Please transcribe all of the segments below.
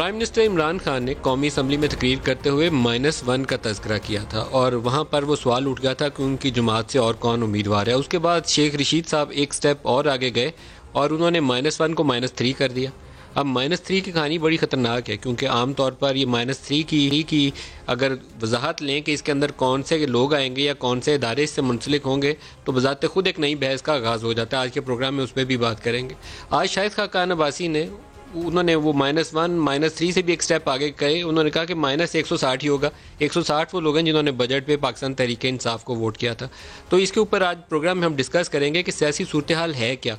Prime minister Imran Khan نے قومی assembly میں تقریر کرتے ہوئے -1 کا تذکرہ کیا تھا اور وہاں پر وہ سوال اٹھ گیا تھا کہ ان کی جماعت سے اور کون امیدوار ہے. اس کے بعد شیخ رشید صاحب ایک سٹیپ اور آگے گئے اور انہوں نے -1 کو -3 کر دیا. اب -3 کی کہانی بڑی خطرناک ہے کیونکہ عام طور پر یہ -3 کی اگر وضاحت لیں کہ اس کے اندر کون سے لوگ آئیں گے یا کون سے ادارے اس سے منسلک ہوں گے تو بذات خود ایک نئی بحث کا آغاز ہو جاتا ہے. آج کے پروگرام میں اس پہ بھی بات کریں گے. آج شاہد خاقان عباسی نے انہوں نے وہ -1 -3 سے بھی ایک سٹیپ آگے گئے. انہوں نے کہا کہ -160 ہی ہوگا. 160 وہ لوگ ہیں جنہوں نے بجٹ پہ پاکستان تحریک انصاف کو ووٹ کیا تھا. تو اس کے اوپر آج پروگرام میں ہم ڈسکس کریں گے کہ سیاسی صورتحال ہے کیا.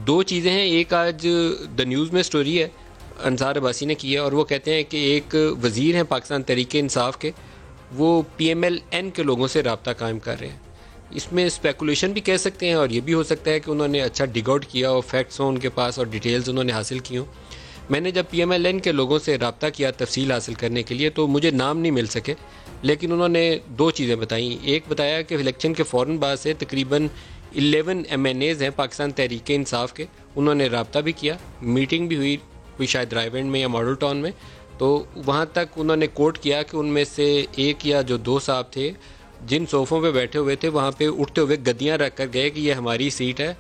دو چیزیں ہیں. ایک آج دا نیوز میں سٹوری ہے انصار عباسی نے کی ہے اور وہ کہتے ہیں کہ ایک وزیر ہیں پاکستان تحریک انصاف کے, وہ PMLN کے لوگوں سے رابطہ قائم کر رہے ہیں. اس میں اسپیکولیشن بھی کہہ سکتے ہیں اور یہ بھی ہو سکتا ہے کہ انہوں نے اچھا ڈگ آؤٹ کیا اور فیکٹس ہوں ان کے پاس اور ڈیٹیلز انہوں نے حاصل کی ہوں. میں نے جب PMLN کے لوگوں سے رابطہ کیا تفصیل حاصل کرنے کے لیے تو مجھے نام نہیں مل سکے, لیکن انہوں نے دو چیزیں بتائیں. ایک بتایا کہ الیکشن کے فوراً بعد سے تقریباً 11 MNAs ہیں پاکستان تحریک انصاف کے, انہوں نے رابطہ بھی کیا, میٹنگ بھی ہوئی کوئی شاید رائے ونڈ میں یا ماڈل ٹاؤن میں. تو وہاں تک انہوں نے کوٹ کیا کہ ان میں سے ایک یا جو دو صاحب تھے جن صوفوں پہ بیٹھے ہوئے تھے وہاں پہ اٹھتے ہوئے گدیاں رکھ کر گئے کہ یہ ہماری سیٹ ہے,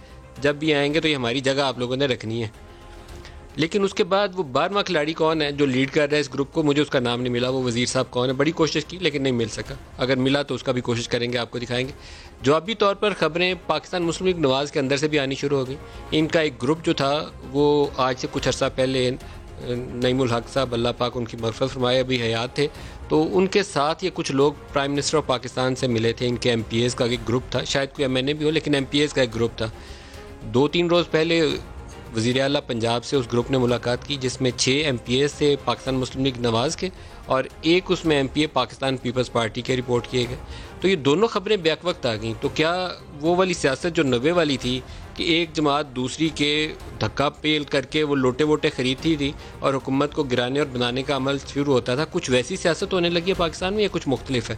جب بھی آئیں گے تو یہ ہماری جگہ آپ لوگوں نے رکھنی ہے. لیکن اس کے بعد وہ 12واں کھلاڑی کون ہے جو لیڈ کر رہا ہے اس گروپ کو, مجھے اس کا نام نہیں ملا. وہ وزیر صاحب کون ہے, بڑی کوشش کی لیکن نہیں مل سکا. اگر ملا تو اس کا بھی کوشش کریں گے, آپ کو دکھائیں گے. جوابی طور پر خبریں پاکستان مسلم لیگ نواز کے اندر سے بھی آنی شروع ہو گئی. ان کا ایک گروپ جو تھا وہ آج سے کچھ عرصہ پہلے نعیم الحق صاحب اللہ پاک ان کی مغفرت فرمائے ابھی حیات تھے, تو ان کے ساتھ یہ کچھ لوگ پرائم منسٹر آف پاکستان سے ملے تھے. ان کے MPAs کا ایک گروپ تھا, شاید کوئی MNA بھی ہو لیکن MPAs کا ایک گروپ تھا. 2-3 روز پہلے وزیر اعلیٰ پنجاب سے اس گروپ نے ملاقات کی جس میں 6 MPAs تھے پاکستان مسلم لیگ نواز کے اور ایک اس میں MPA پاکستان پیپلز پارٹی کے رپورٹ کیے گئے. تو یہ دونوں خبریں بیک وقت آ گئیں. تو کیا وہ والی سیاست جو 90 والی تھی کہ ایک جماعت دوسری کے دھکا پیل کر کے وہ لوٹے ووٹے خریدتی تھی اور حکومت کو گرانے اور بنانے کا عمل شروع ہوتا تھا, کچھ ویسی سیاست ہونے لگی ہے پاکستان میں یا کچھ مختلف ہے؟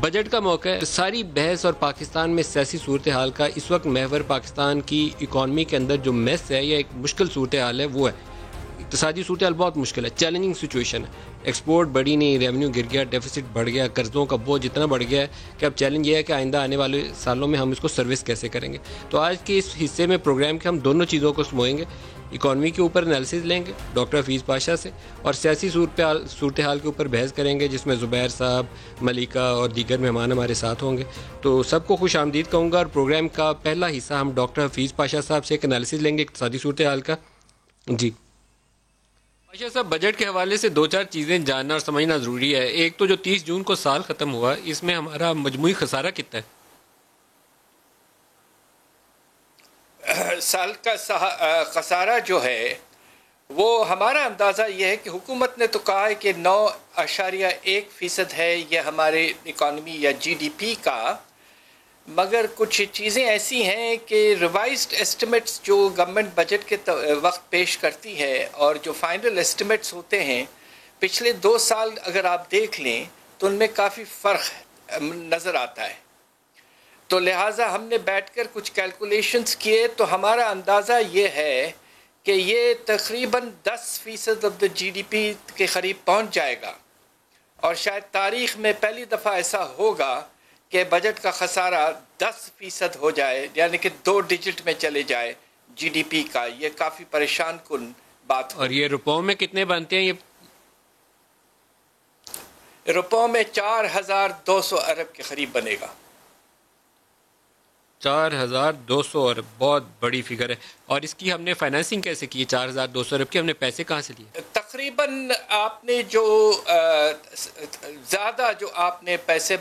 بجٹ کا موقع ہے. ساری بحث اور پاکستان میں سیاسی صورتحال کا اس وقت محور پاکستان کی اکانومی کے اندر جو میس ہے یا ایک مشکل صورتحال ہے وہ ہے. اقتصادی صورتحال بہت مشکل ہے, چیلنجنگ سچویشن ہے. ایکسپورٹ بڑھی نہیں, ریونیو گر گیا, ڈیفیسٹ بڑھ گیا, قرضوں کا بوجھ اتنا بڑھ گیا ہے کہ اب چیلنج یہ ہے کہ آئندہ آنے والے سالوں میں ہم اس کو سروس کیسے کریں گے. تو آج کے اس حصے میں پروگرام کے ہم دونوں چیزوں کو سموئیں گے. اکانومی کے اوپر انالیسز لیں گے ڈاکٹر حفیظ پاشا سے اور سیاسی صورتحال کے اوپر بحث کریں گے جس میں زبیر صاحب, ملیکہ اور دیگر مہمان ہمارے ساتھ ہوں گے. تو سب کو خوش آمدید کہوں گا اور پروگرام کا پہلا حصہ ہم ڈاکٹر حفیظ پاشا صاحب سے ایک انالیسز لیں گے اقتصادی صورتحال کا. جی پاشا صاحب, بجٹ کے حوالے سے 2-4 چیزیں جاننا اور سمجھنا ضروری ہے. ایک تو جو 30 جون کو سال ختم ہوا اس میں ہمارا مجموعی خسارہ کتنا ہے؟ سال کا خسارہ جو ہے وہ ہمارا اندازہ یہ ہے کہ حکومت نے تو کہا ہے کہ 9.1% ہے یہ ہمارے اکانومی یا GDP کا, مگر کچھ چیزیں ایسی ہیں کہ ریوائزڈ ایسٹیمیٹس جو گورنمنٹ بجٹ کے وقت پیش کرتی ہے اور جو فائنل ایسٹیمیٹس ہوتے ہیں پچھلے 2 سال اگر آپ دیکھ لیں تو ان میں کافی فرق نظر آتا ہے. تو لہٰذا ہم نے بیٹھ کر کچھ کیلکولیشنز کیے تو ہمارا اندازہ یہ ہے کہ یہ تقریباً 10% آف دا GDP کے قریب پہنچ جائے گا اور شاید تاریخ میں پہلی دفعہ ایسا ہوگا کہ بجٹ کا خسارہ 10% ہو جائے, یعنی کہ 2 ڈیجٹ میں چلے جائے GDP کا. یہ کافی پریشان کن بات ہو. اور یہ روپوں میں کتنے بنتے ہیں؟ یہ روپوں میں 4200 ارب کے قریب بنے گا. 4200 ارب بہت بڑی فگر ہے. اور اس کی ہم نے فائنانسنگ کیسے کی؟ 4200 ارب کی ہم نے پیسے کہاں سے لیے؟ تقریباً آپ نے جو زیادہ جو آپ نے پیسے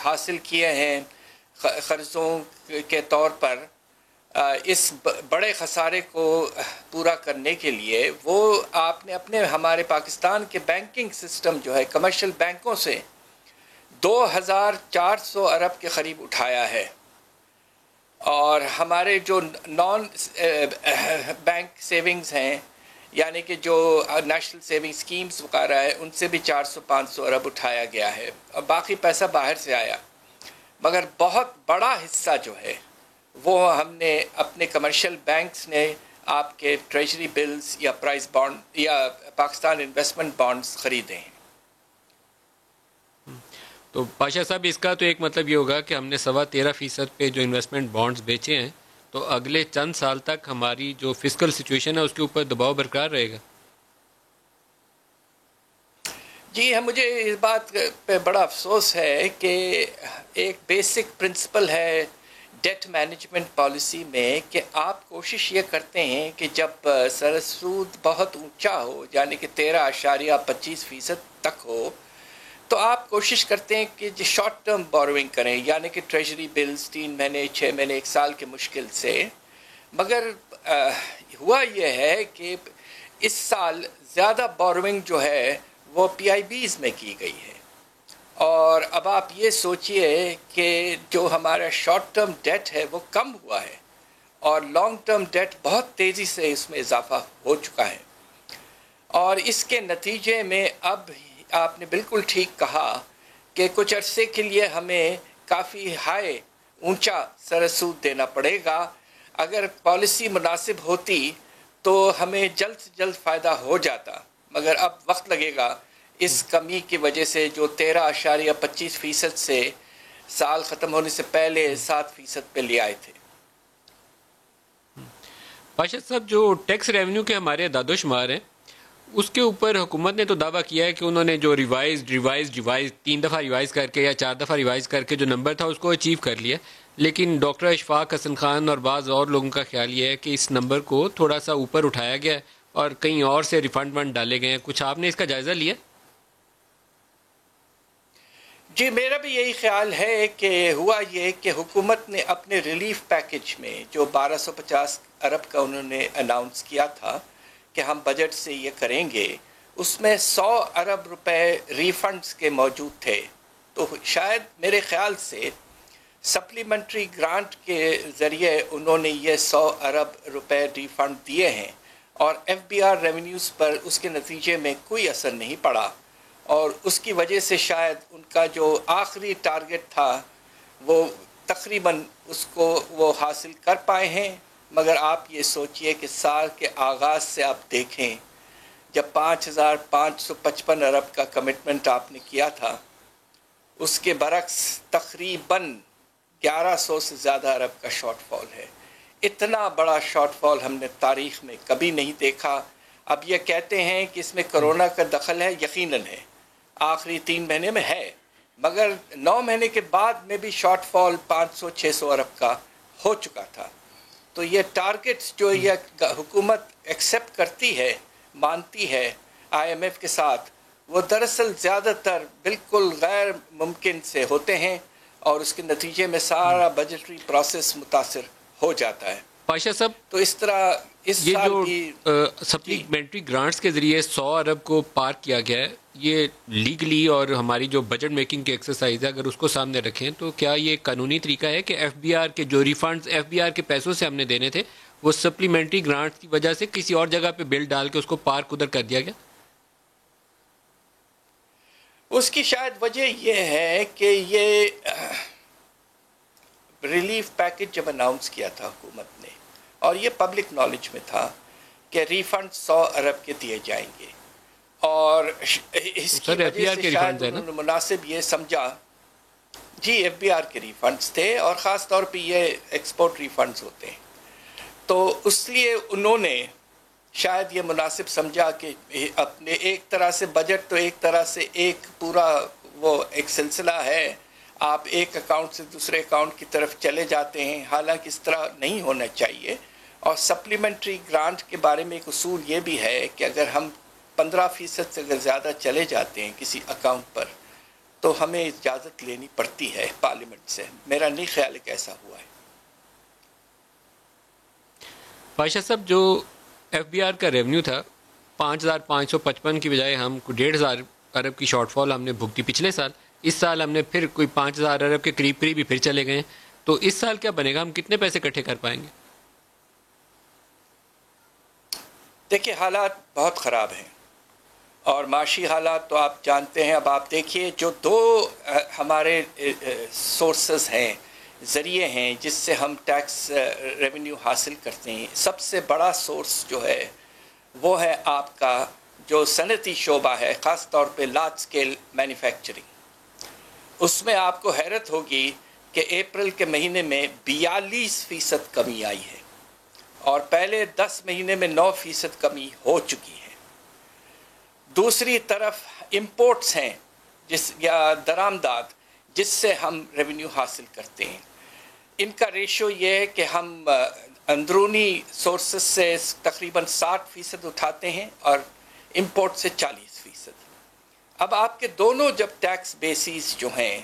حاصل کیے ہیں قرضوں کے طور پر اس بڑے خسارے کو پورا کرنے کے لیے, وہ آپ نے اپنے ہمارے پاکستان کے بینکنگ سسٹم جو ہے کمرشل بینکوں سے 2400 ارب کے قریب اٹھایا ہے, اور ہمارے جو نان بینک سیونگز ہیں یعنی کہ جو نیشنل سیونگ سکیمز وغیرہ ہے ان سے بھی 400-500 ارب اٹھایا گیا ہے, اور باقی پیسہ باہر سے آیا. مگر بہت بڑا حصہ جو ہے وہ ہم نے اپنے کمرشل بینکس نے آپ کے ٹریجری بلز یا پرائز بانڈ یا پاکستان انویسٹمنٹ بانڈز خریدے ہیں. تو پاشا صاحب اس کا تو ایک مطلب یہ ہوگا کہ ہم نے 13.25% پہ جو انویسٹمنٹ بانڈز بیچے ہیں تو اگلے چند سال تک ہماری جو فسکل سچویشن ہے اس کے اوپر دباؤ برقرار رہے گا. جی ہاں، مجھے اس بات پہ بڑا افسوس ہے کہ ایک بیسک پرنسپل ہے ڈیٹ مینجمنٹ پالیسی میں کہ آپ کوشش یہ کرتے ہیں کہ جب سود بہت اونچا ہو یعنی کہ 13.25% تک ہو تو آپ کوشش کرتے ہیں کہ جو شارٹ ٹرم بوروئنگ کریں یعنی کہ ٹریجری بلز 3 مہینے 6 مہینے 1 سال کے مشکل سے. مگر ہوا یہ ہے کہ اس سال زیادہ بوروئنگ جو ہے وہ پی آئی بیز میں کی گئی ہے. اور اب آپ یہ سوچئے کہ جو ہمارا شارٹ ٹرم ڈیٹ ہے وہ کم ہوا ہے اور لانگ ٹرم ڈیٹ بہت تیزی سے اس میں اضافہ ہو چکا ہے. اور اس کے نتیجے میں اب آپ نے بالکل ٹھیک کہا کہ کچھ عرصے کے لیے ہمیں کافی ہائی اونچا سود دینا پڑے گا. اگر پالیسی مناسب ہوتی تو ہمیں جلد سے جلد فائدہ ہو جاتا، مگر اب وقت لگے گا اس کمی کی وجہ سے جو 13.25% سے سال ختم ہونے سے پہلے 7% پہ لے آئے تھے. پاشا صاحب جو ٹیکس ریونیو کے ہمارے اعداد و شمار ہیں اس کے اوپر حکومت نے تو دعویٰ کیا ہے کہ انہوں نے جو ریوائز 3 دفعہ ریوائز کر کے یا 4 دفعہ ریوائز کر کے جو نمبر تھا اس کو اچیو کر لیا، لیکن ڈاکٹر اشفاق حسن خان اور بعض اور لوگوں کا خیال یہ ہے کہ اس نمبر کو تھوڑا سا اوپر اٹھایا گیا ہے اور کہیں اور سے ریفنڈ ونڈ ڈالے گئے ہیں. کچھ آپ نے اس کا جائزہ لیا؟ جی میرا بھی یہی خیال ہے کہ ہوا یہ کہ حکومت نے اپنے ریلیف پیکج میں جو 1250 ارب کا انہوں نے اناؤنس کیا تھا کہ ہم بجٹ سے یہ کریں گے، اس میں 100 ارب روپے ریفنڈز کے موجود تھے. تو شاید میرے خیال سے سپلیمنٹری گرانٹ کے ذریعے انہوں نے یہ 100 ارب روپے ریفنڈ دیے ہیں اور ایف بی آر ریونیوز پر اس کے نتیجے میں کوئی اثر نہیں پڑا اور اس کی وجہ سے شاید ان کا جو آخری ٹارگٹ تھا وہ تقریباً اس کو وہ حاصل کر پائے ہیں. مگر آپ یہ سوچئے کہ سال کے آغاز سے آپ دیکھیں جب 5,555 ارب کا کمٹمنٹ آپ نے کیا تھا اس کے برعکس تقریباً 1100 سے زیادہ ارب کا شارٹ فال ہے. اتنا بڑا شارٹ فال ہم نے تاریخ میں کبھی نہیں دیکھا. اب یہ کہتے ہیں کہ اس میں کرونا کا دخل ہے، یقیناً ہے، آخری 3 مہینے میں ہے، مگر 9 مہینے کے بعد میں بھی شارٹ فال 500-600 ارب کا ہو چکا تھا. تو یہ ٹارگٹس جو یہ حکومت ایکسیپٹ کرتی ہے، مانتی ہے آئی ایم ایف کے ساتھ، وہ دراصل زیادہ تر بالکل غیر ممکن سے ہوتے ہیں اور اس کے نتیجے میں سارا بجٹری پروسیس متاثر ہو جاتا ہے. پاشا صاحب تو اس طرح اس یہ سال جو بھی سپلیمنٹری گرانٹس کے ذریعے 100 ارب کو پار کیا گیا ہے، یہ لیگلی اور ہماری جو بجٹ میکنگ کی ایکسرسائز ہے اگر اس کو سامنے رکھیں تو کیا یہ قانونی طریقہ ہے کہ ایف بی آر کے جو ریفنڈز ایف بی آر کے پیسوں سے ہم نے دینے تھے وہ سپلیمنٹری گرانٹس کی وجہ سے کسی اور جگہ پہ بل ڈال کے اس کو پار ادھر کر دیا گیا؟ اس کی شاید وجہ یہ ہے کہ یہ ریلیف پیکج جب اناؤنس کیا تھا حکومت نے اور یہ پبلک نالج میں تھا کہ ریفنڈ 100 ارب کے دیے جائیں گے اور اس کی وجہ سے شاید انہوں نے مناسب یہ سمجھا. جی ایف بی آر کے ریفنڈز تھے اور خاص طور پہ یہ ایکسپورٹ ریفنڈز ہوتے ہیں، تو اس لیے انہوں نے شاید یہ مناسب سمجھا کہ اپنے ایک طرح سے بجٹ تو ایک طرح سے ایک پورا وہ ایک سلسلہ ہے، آپ ایک اکاؤنٹ سے دوسرے اکاؤنٹ کی طرف چلے جاتے ہیں، حالانکہ اس طرح نہیں ہونا چاہیے. اور سپلیمنٹری گرانٹ کے بارے میں ایک اصول یہ بھی ہے کہ اگر ہم 15% سے اگر زیادہ چلے جاتے ہیں کسی اکاؤنٹ پر تو ہمیں اجازت لینی پڑتی ہے پارلیمنٹ سے. میرا نہیں خیال ہے کہ ایسا ہوا ہے. پاشا صاحب جو ایف بی آر کا ریونیو تھا 5,555 کی بجائے ہم 1,500 ارب کی شارٹ فال ہم نے بھگتی پچھلے سال. اس سال ہم نے پھر کوئی 5,000 ارب کے قریب ہی پھر چلے گئے. تو اس سال کیا بنے گا؟ ہم کتنے پیسے اکٹھے کر پائیں گے؟ دیکھیے حالات بہت خراب ہیں اور معاشی حالات تو آپ جانتے ہیں. اب آپ دیکھیے جو دو ہمارے سورسز ہیں ذریعے ہیں جس سے ہم ٹیکس ریونیو حاصل کرتے ہیں. سب سے بڑا سورس جو ہے وہ ہے آپ کا جو صنعتی شعبہ ہے، خاص طور پہ لارج اسکیل مینوفیکچرنگ. اس میں آپ کو حیرت ہوگی کہ اپریل کے مہینے میں 42% کمی آئی ہے اور پہلے 10 مہینے میں 9% کمی ہو چکی ہے. دوسری طرف امپورٹس ہیں یا درآمدات جس سے ہم ریونیو حاصل کرتے ہیں. ان کا ریشو یہ ہے کہ ہم اندرونی سورسز سے تقریباً 60% اٹھاتے ہیں اور امپورٹ سے 40%. اب آپ کے دونوں جب ٹیکس بیسیز جو ہیں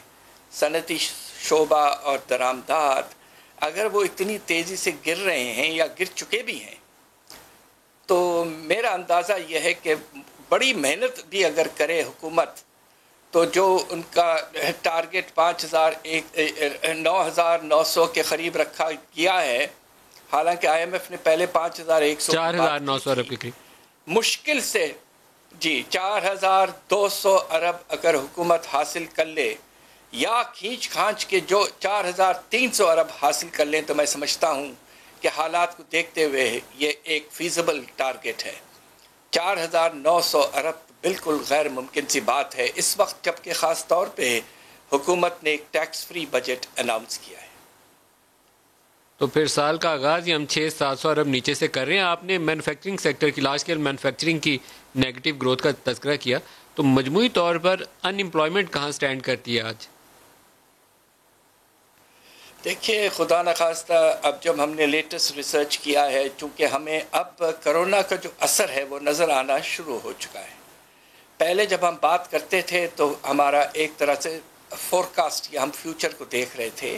صنعتی شعبہ اور درآمدات اگر وہ اتنی تیزی سے گر رہے ہیں یا گر چکے بھی ہیں تو میرا اندازہ یہ ہے کہ بڑی محنت بھی اگر کرے حکومت تو جو ان کا ٹارگٹ 9,900 کے قریب رکھا گیا ہے، حالانکہ آئی ایم ایف نے پہلے 5,100 4,900 ارب کے قریب مشکل سے 4,200 ارب اگر حکومت حاصل کر لے یا کھینچ کھانچ کے جو 4,300 ارب حاصل کر لیں تو میں سمجھتا ہوں کہ حالات کو دیکھتے ہوئے یہ ایک فیزیبل ٹارگٹ ہے. 4,900 ارب بالکل غیر ممکن سی بات ہے اس وقت، جبکہ خاص طور پہ حکومت نے ایک ٹیکس فری بجٹ اناؤنس کیا ہے. تو پھر سال کا آغاز ہی ہم 600-700 ارب نیچے سے کر رہے ہیں. آپ نے مینوفیکچرنگ سیکٹر کی، لارج اسکیل مینوفیکچرنگ کی نیگیٹو گروتھ کا تذکرہ کیا، تو مجموعی طور پر ان امپلائمنٹ کہاں سٹینڈ کرتی ہے آج؟ دیکھیے خدا نخواستہ اب جب ہم نے لیٹسٹ ریسرچ کیا ہے، چونکہ ہمیں اب کرونا کا جو اثر ہے وہ نظر آنا شروع ہو چکا ہے. پہلے جب ہم بات کرتے تھے تو ہمارا ایک طرح سے فورکاسٹ یا ہم فیوچر کو دیکھ رہے تھے.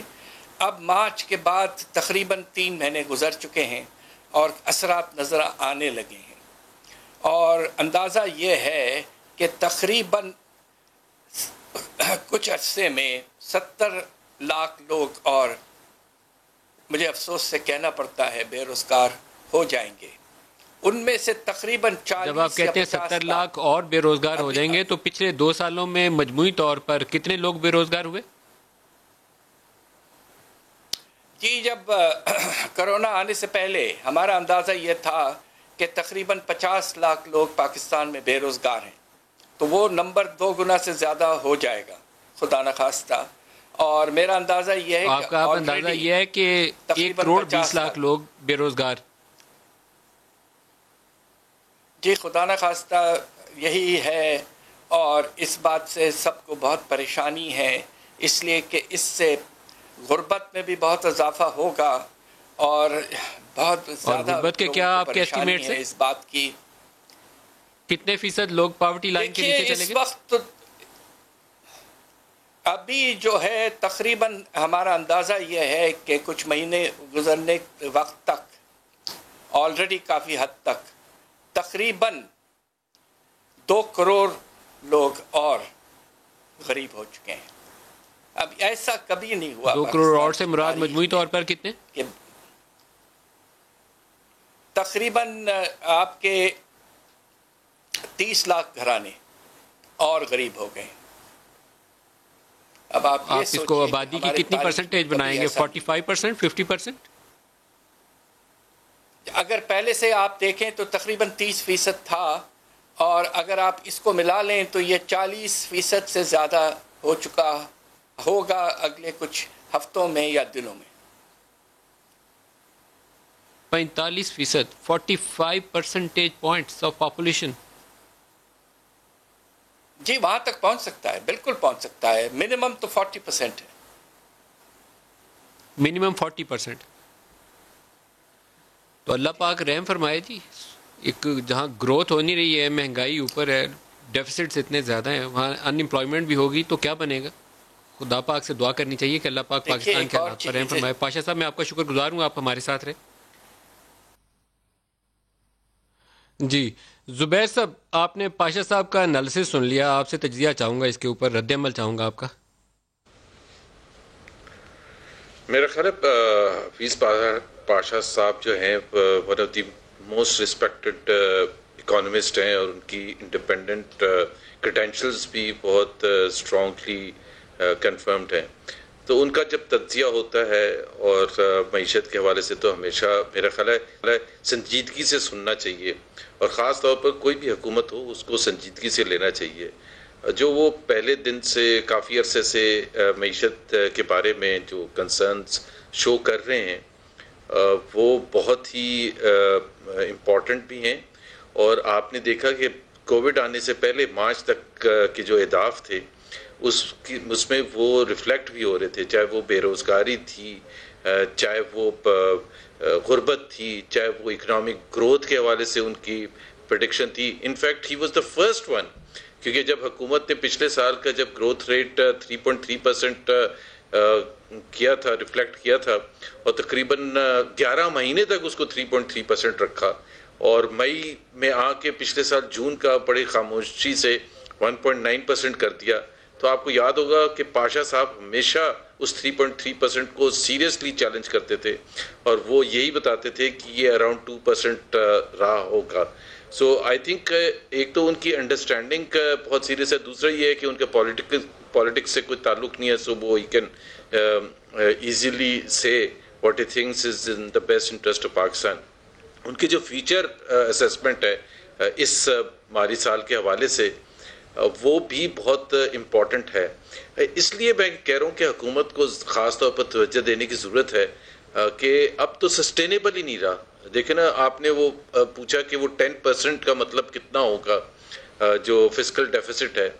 اب مارچ کے بعد تقریباً 3 مہینے گزر چکے ہیں اور اثرات نظر آنے لگے ہیں، اور اندازہ یہ ہے کہ تقریباً کچھ عرصے میں 70 لاکھ لوگ اور مجھے افسوس سے کہنا پڑتا ہے بے روزگار ہو جائیں گے. ان میں سے تقریباً 40 جب آپ کہتے ہیں 70 لاکھ اور بے روزگار ہو جائیں گے تو پچھلے 2 سالوں میں مجموعی طور پر کتنے لوگ بے روزگار ہوئے؟ جی، جب کرونا آنے سے پہلے ہمارا اندازہ یہ تھا کہ تقریباً 50 لاکھ لوگ پاکستان میں بے روزگار ہیں، تو وہ نمبر 2 گنا سے زیادہ ہو جائے گا خدا نخواستہ. اور میرا اندازہ یہ ہے آپ کا اندازہ یہ ہے کہ 1 کروڑ 20 لاکھ لوگ بے روزگار؟ جی خدا نخواستہ یہی ہے، اور اس بات سے سب کو بہت پریشانی ہے، اس لیے کہ اس سے غربت میں بھی بہت اضافہ ہوگا اور بہت زیادہ غربت کے کیا آپ کے ایسٹیمیٹس ہیں اس بات کی؟ کتنے فیصد لوگ پاورٹی لائن کے نیچے چلے گئے؟ اس وقت ابھی جو ہے تقریباً ہمارا اندازہ یہ ہے کہ کچھ مہینے گزرنے وقت تک آلریڈی کافی حد تک تقریباً 2 کروڑ لوگ اور غریب ہو چکے ہیں. اب ایسا کبھی نہیں ہوا. 2 کروڑ اور سے مراد مجموعی طور پر کتنے؟ تقریباً آپ کے 30 لاکھ گھرانے اور غریب ہو گئے. اب آپ اس کو آبادی کی کتنی پرسنٹیج بنائیں گے؟ 45%، 50%؟ اگر پہلے سے آپ دیکھیں تو تقریباً 30% تھا، اور اگر آپ اس کو ملا لیں تو یہ 40% سے زیادہ ہو چکا ہوگا اگلے کچھ ہفتوں میں یا دنوں میں. 45%، 45 percentage points of population. جی وہاں تک پہنچ سکتا ہے، بالکل پہنچ سکتا ہے. منیمم تو 40% ہے. منیمم 40%. تو اللہ پاک رحم فرمائے جی. ایک جہاں گروتھ ہو نہیں رہی ہے، مہنگائی اوپر ہے، ڈیفیسٹس اتنے زیادہ ہیں، وہاں ان امپلائمنٹ بھی ہوگی تو کیا بنے گا؟ خدا پاک سے دعا کرنی چاہیے کہ اللہ پاک پاکستان کے حالات پر رحم فرمائے. پاشا صاحب میں آپ کا شکر گزار ہوں، آپ ہمارے ساتھ رہے. جی زبیر صاحب، آپ نے پاشا صاحب کا انالیسس سن لیا، آپ سے تجزیہ چاہوں گا، اس کے اوپر رد عمل چاہوں گا آپ کا. میرا خیال ہے حفیظ پاشا صاحب جو ہیں one of the most respected economist ہیں، اور ان کی انڈیپینڈنٹ کریڈینشلز بھی بہت اسٹرانگلی کنفرمڈ ہیں. تو ان کا جب تجزیہ ہوتا ہے اور معیشت کے حوالے سے تو ہمیشہ میرا خیال ہے سنجیدگی سے سننا چاہیے، اور خاص طور پر کوئی بھی حکومت ہو اس کو سنجیدگی سے لینا چاہیے. جو وہ پہلے دن سے کافی عرصے سے معیشت کے بارے میں جو کنسرنز شو کر رہے ہیں وہ بہت ہی امپورٹنٹ بھی ہیں. اور آپ نے دیکھا کہ کووڈ آنے سے پہلے مارچ تک کے جو اہداف تھے اس میں وہ ریفلیکٹ بھی ہو رہے تھے، چاہے وہ بے روزگاری تھی، چاہے وہ غربت تھی، چاہے وہ اکنامک گروتھ کے حوالے سے ان کی پریڈکشن تھی. In fact he was the first one, کیونکہ جب حکومت نے پچھلے سال کا جب گروتھ ریٹ 3.3% کیا تھا، ریفلیکٹ کیا تھا، اور تقریباً 11 مہینے تک اس کو 3.3% رکھا، اور مئی میں آ کے پچھلے سال جون کا بڑی خاموشی سے 1.9% کر دیا. تو آپ کو یاد ہوگا کہ پاشا صاحب ہمیشہ اس 3.3% کو سیریسلی چیلنج کرتے تھے، اور وہ یہی بتاتے تھے کہ یہ اراؤنڈ 2% رہا ہوگا. سو آئی تھنک ایک تو ان کی انڈرسٹینڈنگ بہت سیریس ہے، دوسرا یہ ہے کہ ان کا پالیٹکس سے کوئی تعلق نہیں ہے، سو وہ ہی کین ایزیلی سے what he thinks is in the best interest of Pakistan. ان کی جو فیوچر اسیسمنٹ ہے اس مالی سال کے حوالے سے وہ بھی بہت امپورٹنٹ ہے. اس لیے میں کہہ رہا ہوں کہ حکومت کو خاص طور پر توجہ دینے کی ضرورت ہے کہ اب تو سسٹینیبل ہی نہیں رہا. دیکھیں نا، آپ نے وہ پوچھا کہ وہ 10% کا مطلب کتنا ہوگا جو فسکل ڈیفیسٹ ہے،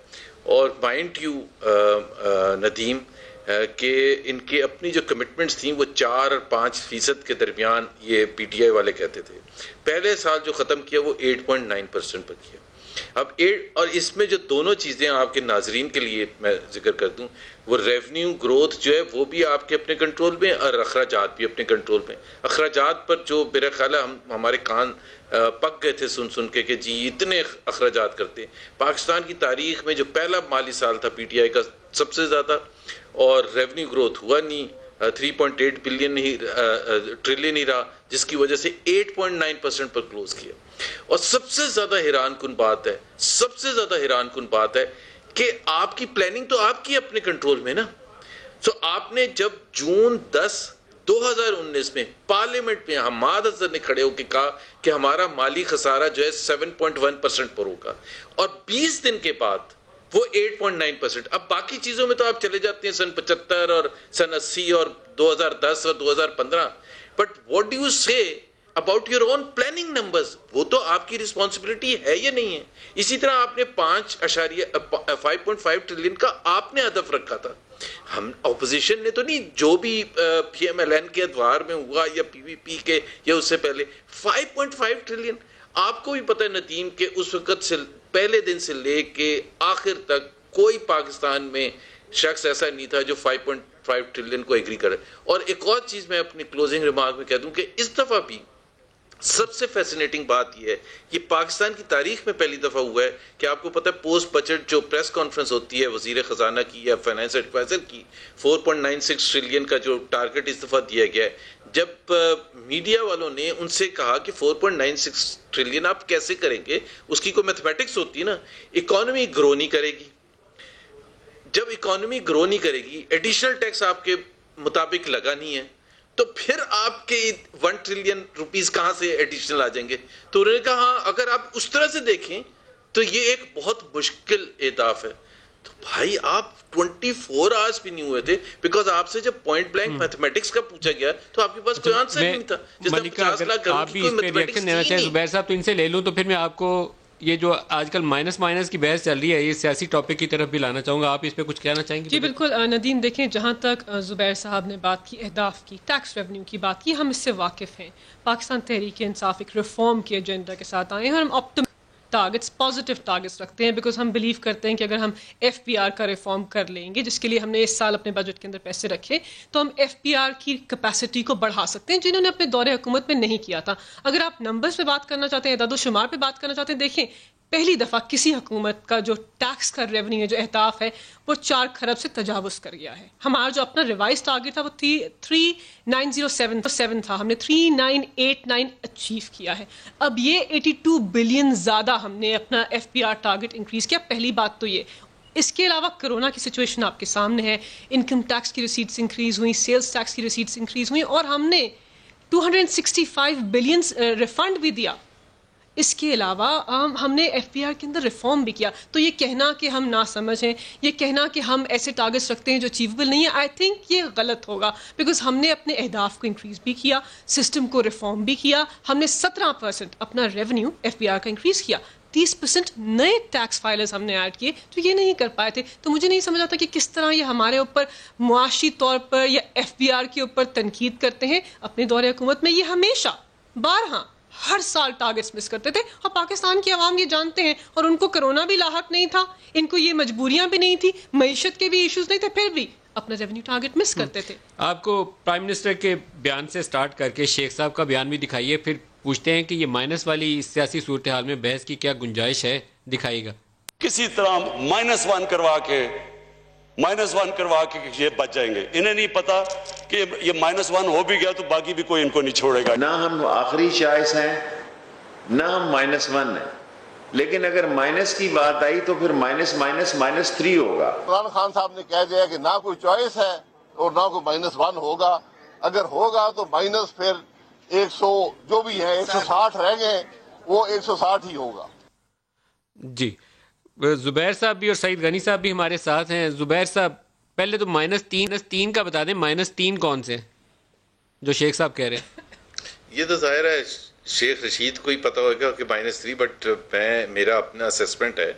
اور مائنڈ یو ندیم کہ ان کے اپنی جو کمٹمنٹس تھیں وہ 4 اور 5% کے درمیان یہ پی ٹی آئی والے کہتے تھے. پہلے سال جو ختم کیا وہ 8.9% پر کیا. اب اور اس میں جو دونوں چیزیں آپ کے ناظرین کے لیے میں ذکر کر دوں، وہ ریونیو گروتھ جو ہے وہ بھی آپ کے اپنے کنٹرول میں، اور اخراجات بھی اپنے کنٹرول میں. اخراجات پر جو میرا خیال ہے ہمارے کان پک گئے تھے سن کے کہ جی اتنے اخراجات کرتے ہیں. پاکستان کی تاریخ میں جو پہلا مالی سال تھا پی ٹی آئی کا سب سے زیادہ، اور ریونیو گروتھ ہوا نہیں، 3.8 ٹریلین ہی رہا، جس کی وجہ سے 8.9% پر کلوز کیا. اور سب سے زیادہ حیران کن بات ہے کہ آپ کی پلاننگ تو آپ کی اپنے کنٹرول میں نا. سو آپ نے جب جون 10 2019 میں پارلیمنٹ میں حماد اظہر نے کھڑے ہو کے کہا کہ ہمارا مالی خسارہ جو ہے 7.1% پر ہوگا، اور 20 دن کے بعد وہ 8.9%. اب باقی چیزوں میں تو آپ چلے جاتے ہیں سن 75 اور سن 80 اور 2010 اور 2015، بٹ واٹ ڈو یو سے about your own planning numbers? وہ تو آپ کی رسپانسبلٹی ہے یا نہیں ہے؟ اسی طرح آپ نے 5.5 ٹریلین کا آپ نے ہدف رکھا تھا. ہم اپوزیشن نے تو نہیں، جو بھی پی ایم ایل این کے ادوار میں ہوا یا پی وی پی کے یا اس سے پہلے 5.5 ٹریلین. آپ کو بھی پتہ ہے ندیم کہ اس وقت سے پہلے دن سے لے کے آخر تک کوئی پاکستان میں شخص ایسا نہیں تھا جو 5.5 ٹریلین کو ایگری کرے. اور ایک اور چیز میں اپنی کلوزنگ ریمارک میں کہہ دوں کہ اس دفعہ بھی سب سے فیسینیٹنگ بات یہ ہے کہ پاکستان کی تاریخ میں پہلی دفعہ ہوا ہے کہ آپ کو پتہ ہے پوسٹ بجٹ جو پریس کانفرنس ہوتی ہے وزیر خزانہ کی یا فائنانس ایڈوائزر کی، 4.96 ٹریلین کا جو ٹارگٹ اس دفعہ دیا گیا ہے. جب میڈیا والوں نے ان سے کہا کہ 4.96 ٹریلین آپ کیسے کریں گے، اس کی کوئی میتھمیٹکس ہوتی ہے نا. اکانومی گرو نہیں کرے گی، جب اکانومی گرو نہیں کرے گی، ایڈیشنل ٹیکس آپ کے مطابق لگا نہیں ہے، تو پھر آپ کے 1 ٹریلین روپیز کہاں سے ایڈیشنل آ جائیں گے؟ تو انہوں نے کہا ہاں اگر آپ اس طرح سے دیکھیں تو یہ ایک بہت مشکل اہداف ہے. تو بھائی آپ 24 آورس بھی نہیں ہوئے تھے، بیکاز آپ سے جب پوائنٹ بلینک میتھمیٹکس کا پوچھا گیا تو آپ کے پاس کوئی آنسر نہیں تھا. آپ بھی اس پہ ریئیکشن دینا چاہیں زبیر صاحب تو ان سے لے لوں، تو پھر میں آپ کو یہ جو آج کل مائنس کی بحث چل رہی ہے یہ سیاسی ٹاپک کی طرف بھی لانا چاہوں گا. آپ اس پہ کچھ کہنا چاہیں گے؟ جی بالکل ندیم، دیکھیں جہاں تک زبیر صاحب نے بات کی اہداف کی، ٹیکس ریونیو کی بات کی، ہم اس سے واقف ہیں. پاکستان تحریک انصاف ایک ریفارم کے ایجنڈا کے ساتھ آئے ہیں، اور ہم آپٹیمل ٹارگٹس، پازیٹیو ٹارگٹس رکھتے ہیں، بیکاز ہم بلیو کرتے ہیں کہ اگر ہم ایف پی آر کا ریفارم کر لیں گے، جس کے لیے ہم نے اس سال اپنے بجٹ کے اندر پیسے رکھے، تو ہم ایف پی آر کی کیپیسٹی کو بڑھا سکتے ہیں، جنہوں نے اپنے دور حکومت میں نہیں کیا تھا. اگر آپ نمبرز پہ بات کرنا چاہتے ہیں، اعداد و شمار پہ بات کرنا چاہتے ہیں، دیکھیں پہلی دفعہ کسی حکومت کا جو ٹیکس کا ریونیو جو اہداف ہے وہ 4 کھرب سے تجاوز کر گیا ہے. ہمارا جو اپنا ریوائز ٹارگٹ تھا وہ 3907 تھا، ہم نے 3989 اچیو کیا ہے. اب یہ 82 بلین زیادہ ہم نے اپنا F P R target increase کیا. پہلی بات تو یہ. اس کے علاوہ کرونا کی سچویشن آپ کے سامنے ہے, انکم ٹیکس کی ریسیٹس انکریز ہوئیں, سیلز ٹیکس کی ریسیٹس انکریز ہوئیں, اور ہم نے 265 بلین ریفنڈ بھی دیا. اس کے علاوہ ہم نے ایف پی آر کے اندر ریفارم بھی کیا. تو یہ کہنا کہ ہم نہ سمجھ ہیں, یہ کہنا کہ ہم ایسے ٹارگٹس رکھتے ہیں جو اچیویبل نہیں ہے, آئی تھنک یہ غلط ہوگا, بیکاز ہم نے اپنے اہداف کو انکریز بھی کیا, سسٹم کو ریفارم بھی کیا. ہم نے 17% اپنا ریونیو ایف پی آر کا انکریز کیا, 30% نئے ٹیکس فائلرز ہم نے ایڈ کیے جو یہ نہیں کر پائے تھے. تو مجھے نہیں سمجھ آتا کہ کس طرح یہ ہمارے اوپر معاشی طور پر یا ایف پی آر کے اوپر تنقید کرتے ہیں. اپنے دور حکومت میں یہ ہمیشہ بارہا ہر سال ٹارگٹس مس کرتے تھے, اور پاکستان کی عوام یہ جانتے ہیں, اور ان کو کرونا بھی لاحق نہیں تھا, ان کو یہ مجبوریاں بھی نہیں تھی, معیشت کے بھی ایشوز نہیں تھے, پھر بھی اپنا ریونیو ٹارگٹ مس کرتے تھے. آپ کو پرائم منسٹر کے بیان سے سٹارٹ کر کے شیخ صاحب کا بیان بھی دکھائیے, پھر پوچھتے ہیں کہ یہ مائنس والی سیاسی صورتحال میں بحث کی کیا گنجائش ہے, دکھائیے گا. کسی طرح -1 کروا کے یہ بچ جائیں گے. انہیں نہیں پتا کہ یہ -1 ہو بھی گیا تو باقی بھی کوئی ان کو نہیں چھوڑے گا. نہ ہم آخری چوائس ہیں, نہ ہم -1 ہیں, لیکن اگر مائنس کی بات آئی تو پھر -3 ہوگا. عمران خان صاحب نے کہہ دیا کہ نہ کوئی چوائس ہے اور نہ کوئی -1 ہوگا. اگر ہوگا تو مائنس پھر 100 جو بھی ہے 160 رہ گئے, وہ 160 ہی ہوگا. جی, زبیر صاحب بھی اور سعید غنی صاحب بھی ہمارے ساتھ ہیں. زبیر صاحب, پہلے تو -3 کا بتا دیں, -3 کون سے جو شیخ صاحب کہہ رہے ہیں؟ یہ تو ظاہر ہے شیخ رشید کو ہی پتا ہوگا کہ -3, بٹ میرا اپنا اسیسمنٹ ہے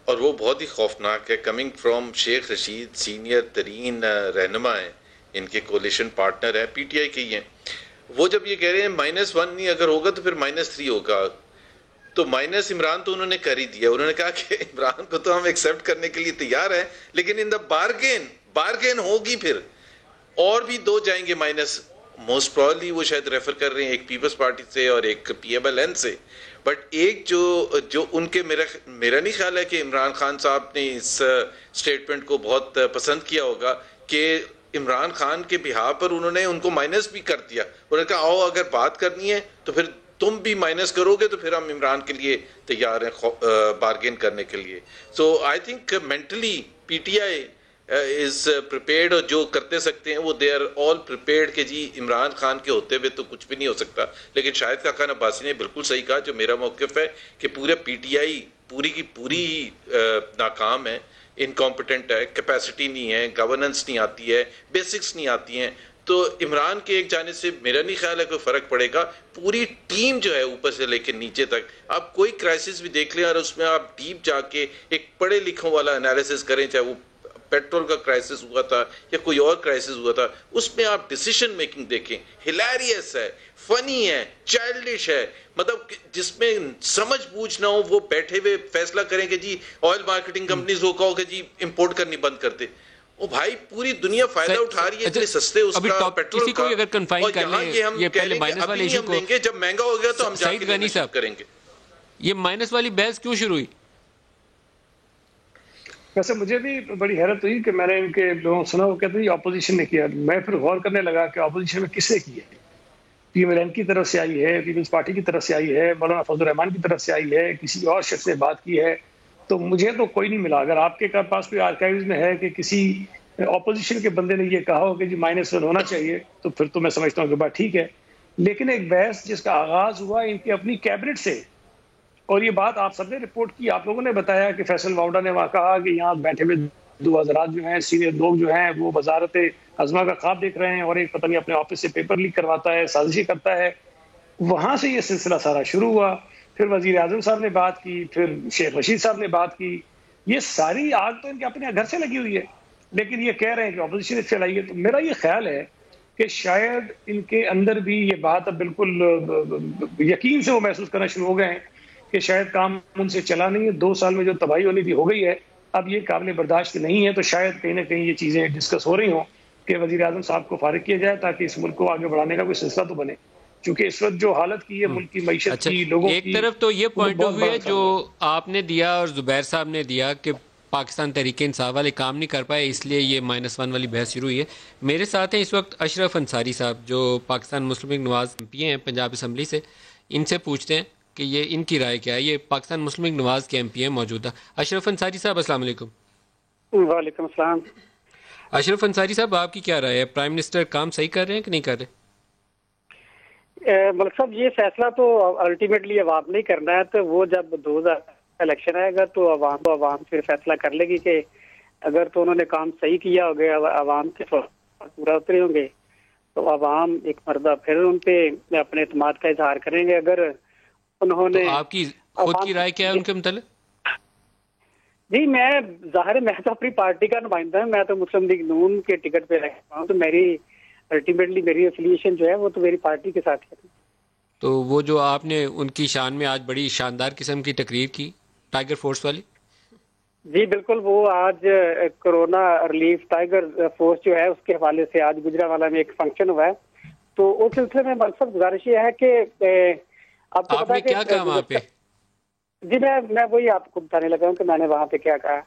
اور وہ بہت ہی خوفناک ہے. Coming from Sheikh Rashid, senior ترین رہنما ہیں, ان کے کولیشن پارٹنر ہیں, پی ٹی آئی کے ہی ہیں. وہ جب یہ کہہ رہے ہیں -1 نہیں اگر ہوگا تو پھر -3 ہوگا, تو مائنس عمران تو انہوں نے کر ہی دیا. انہوں نے کہا کہ عمران کو تو ہم ایکسیپٹ کرنے کے لیے تیار ہیں, لیکن ان دا بارگین ہوگی, پھر اور بھی 2 جائیں گے مائنس. موسٹ پرابلی وہ شاید ریفر کر رہے ہیں ایک پیپلز پارٹی سے اور ایک پی ایم ایل این سے, بٹ ایک جو ان کے میرا نہیں خیال ہے کہ عمران خان صاحب نے اس اسٹیٹمنٹ کو بہت پسند کیا ہوگا کہ عمران خان کے بہاف پر انہوں نے ان کو مائنس بھی کر دیا. انہوں نے کہا آؤ اگر بات کرنی ہے تو پھر تم بھی مائنس کرو گے تو پھر ہم عمران کے لیے تیار ہیں بارگین کرنے کے لیے. So I think mentally P T I is prepared, اور جو کرتے سکتے ہیں وہ دے آر آل پریپیئرڈ کہ جی عمران خان کے ہوتے ہوئے تو کچھ بھی نہیں ہو سکتا. لیکن شاہد خاقان عباسی نے بالکل صحیح کہا, جو میرا موقف ہے کہ پورے پی ٹی آئی پوری کی پوری ناکام ہے, انکمپیٹنٹ ہے, کیپیسٹی نہیں ہے, گورننس نہیں آتی ہے, بیسکس نہیں آتی ہیں. تو عمران کے ایک جانب سے میرا نہیں خیال ہے کوئی فرق پڑے گا. پوری ٹیم جو ہے اوپر سے لے کے نیچے تک, آپ کوئی کرائسس بھی دیکھ لیں اور اس میں آپ ڈیپ جا کے ایک پڑھے لکھوں والا انالیسس کریں, چاہے وہ پیٹرول کا کرائسس ہوا تھا یا کوئی اور کرائسس ہوا تھا, اس میں آپ ڈیسیشن میکنگ دیکھیں, ہلیریس ہے, فنی ہے, چائلڈش ہے, مطلب جس میں سمجھ بوجھ نہ ہو, وہ بیٹھے ہوئے فیصلہ کریں کہ جی آئل مارکیٹنگ کمپنیز کو کہو کہ جی امپورٹ کرنی بند کر دے. وہ بھائی پوری دنیا فائدہ اٹھا رہی ہے اتنے سستے اس کا پیٹرول کا, اور یہاں یہ پہلے مائنس والے ایشو کو جب مہنگا ہو گیا تو ہم سعید غنی صاحب کریں گے. یہ مائنس والی بحث کیوں شروع ہوئی؟ ویسے مجھے بھی بڑی حیرت ہوئی کہ میں نے ان کے لوگوں سنا, وہ کہتے ہیں اپوزیشن نے کیا. میں پھر غور کرنے لگا کہ اپوزیشن میں کس سے کی ہے. پی ایم ایل این کی طرف سے آئی ہے, پیپلز پارٹی کی طرف سے آئی ہے, مولانا فضل الرحمان کی طرف سے آئی ہے, کسی اور شخص نے بات کی ہے, تو مجھے تو کوئی نہیں ملا. اگر آپ کے پاس کوئی آرکائیوز میں ہے کہ کسی اپوزیشن کے بندے نے یہ کہا ہو کہ جی -1 ہونا چاہیے, تو پھر تو میں سمجھتا ہوں کہ بات ٹھیک ہے. لیکن ایک بحث جس کا آغاز ہوا ان کی اپنی کیبنٹ سے, اور یہ بات آپ سب نے رپورٹ کی, آپ لوگوں نے بتایا کہ فیصل واؤڈا نے وہاں کہا کہ یہاں بیٹھے ہوئے 2 حضرات جو ہیں سینئر لوگ جو ہیں وہ وزارت عظمیٰ کا خواب دیکھ رہے ہیں, اور ایک پتہ نہیں اپنے آفس سے پیپر لیک کرواتا ہے, سازشی کرتا ہے. وہاں سے یہ سلسلہ سارا شروع ہوا. پھر وزیر اعظم صاحب نے بات کی, پھر شیخ رشید صاحب نے بات کی. یہ ساری آگ تو ان کے اپنے گھر سے لگی ہوئی ہے, لیکن یہ کہہ رہے ہیں کہ اپوزیشن اس سے لائی ہے. تو میرا یہ خیال ہے کہ شاید ان کے اندر بھی یہ بات اب بالکل یقین سے وہ محسوس کرنا شروع ہو گئے ہیں کہ شاید کام ان سے چلا نہیں ہے. 2 سال میں جو تباہی ہونی تھی ہو گئی ہے, اب یہ قابل برداشت نہیں ہے. تو شاید کہیں نہ کہیں یہ چیزیں ڈسکس ہو رہی ہوں کہ وزیر اعظم صاحب کو فارغ کیا جائے تاکہ اس ملک کو آگے بڑھانے کا کوئی سلسلہ تو بنے, چونکہ اس وقت جو حالت کی ہے ملک کی معیشت کی, لوگوں کی. ایک طرف تو یہ پوائنٹ آف ویو ہے جو آپ نے دیا اور زبیر صاحب نے دیا کہ پاکستان تحریک انصاف والے کام نہیں کر پائے, اس لیے یہ -1 والی بحث شروع ہوئی ہے. میرے ساتھ ہیں اس وقت اشرف انصاری صاحب جو پاکستان مسلم لیگ نواز ایم پی ہیں پنجاب اسمبلی سے. ان سے پوچھتے ہیں کہ یہ ان کی رائے کیا ہے. یہ پاکستان مسلم لیگ نواز کے ایم پی ہیں موجودہ. اشرف انصاری صاحب السلام علیکم. وعلیکم السلام. اشرف انصاری صاحب، آپ کی کیا رائے ہے؟ پرائم منسٹر کام صحیح کر رہے ہیں کہ نہیں کر رہے؟ ملک صاحب یہ فیصلہ تو الٹیمیٹلی عوام نہیں کرنا ہے، تو وہ جب 2000 الیکشن آئے گا تو عوام پھر فیصلہ کر لے گی کہ اگر تو انہوں نے کام صحیح کیا ہو گیا، عوام کے پورا اترے ہوں گے، تو عوام ایک مرتبہ پھر ان پہ اپنے اعتماد کا اظہار کریں گے. اگر انہوں نے آپ کی خود کی رائے کیا ہے ان کے متعلق؟ جی میں ظاہر میں تو اپنی پارٹی کا نمائندہ ہوں، میں تو مسلم لیگ نون کے ٹکٹ پہ رہتا ہوں، تو میری الٹیمیٹلی میری افیلیشن جو ہے وہ تو میری پارٹی کے ساتھ ہے. تو وہ جو آپ نے ان کی شان میں آج بڑی شاندار قسم کی تقریر کی ٹائیگر فورس والی، جی بالکل، وہ آج کورونا ریلیف ٹائیگر فورس جو ہے اس کے حوالے سے آج گجرانوالہ میں ایک فنکشن ہوا ہے، تو اس سلسلے میں مقصد گزارش یہ ہے کہ آپ کو پتا نے کیا کہا وہاں پہ؟ جی میں وہی آپ کو بتانے لگا ہوں کہ میں نے وہاں پہ کیا کہا